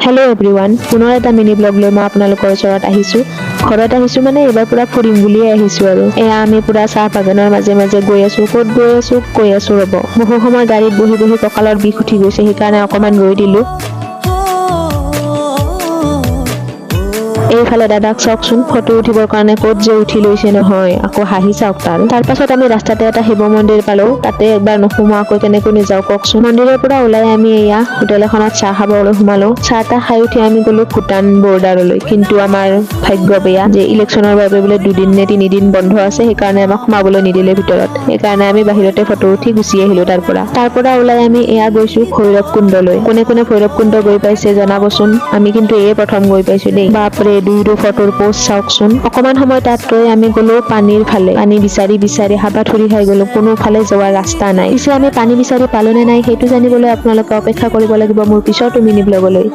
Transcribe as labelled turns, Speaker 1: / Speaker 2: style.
Speaker 1: Hello' everyone, পুনৰ এটা mini blog লৈ মই আপোনালোকৰ ওচৰত আহিছোঁ। ঘৰত আহিছোঁ মানে এইবাৰ পুৰা ফুৰিম বুলিয়ে আহিছোঁ আৰু। এয়া আমি পুৰা চাহ বাগানৰ মাজে মাজে গৈ আছোঁ। ক'ত গৈ আছোঁ কৈ আছোঁ ৰ'ব। বহু সময় গাড়ীত বহি বহি কঁকালৰ বিষ উঠি গৈছে, সেইকাৰণে অকণমান ৰৈ দিলোঁ। এইফালে দাদাক চাওকচোন, ফটো উঠিবৰ কাৰণে ক'ত যে উঠি লৈছে নহয়, আকৌ হাঁহি চাওক তাৰ পাছত আমি ৰাস্তাতে এটা শিৱ মন্দিৰ পালোঁ। তাতে একবাৰ নোসোমোৱাকৈ কেনেকৈ যাওঁ কওকচোন। মন্দিৰৰ পৰা ওলাই আমি এয়া হোটেল এখনত চাহ খাবলৈ সোমালোঁ। চাহ তাহ খাই উঠি আমি গ'লোঁ ভূটান বৰ্ডাৰলৈ। কিন্তু আমাৰ ভাগ্য বেয়া যে ইলেকশ্যনৰ বাবে বোলে 2 দিন নে 3 দিন বন্ধ আছে, সেইকাৰণে আমাক সোমাবলৈ নিদিলে ভিতৰত। সেইকাৰণে আমি বাহিৰতে ফটো উঠি গুচি আহিলোঁ তাৰ পৰা ওলাই আমি এয়া গৈছোঁ ভৈৰৱ কুণ্ডলৈ। কোনে কোনে ভৈৰৱ কুণ্ড গৈ পাইছে জনাবচোন। আমি কিন্তু এয়ে প্ৰথম গৈ পাইছোঁ দেই। বাপৰে, দুইটো ফটোৰ পোষ্ট চাওকচোন। অকমান সময় তাত ৰৈ আমি গ'লোঁ পানীৰ ফালে। পানী বিচাৰি বিচাৰি হাবাথুৰি খাই গ'লোঁ, কোনোফালে যোৱাৰ ৰাস্তা নাই। পিছে আমি পানী বিচাৰি পালোঁ নে নাই সেইটো জানিবলৈ আপোনালোকে অপেক্ষা কৰিব লাগিব মোৰ পিছৰটো মিনি ব্লগলৈ।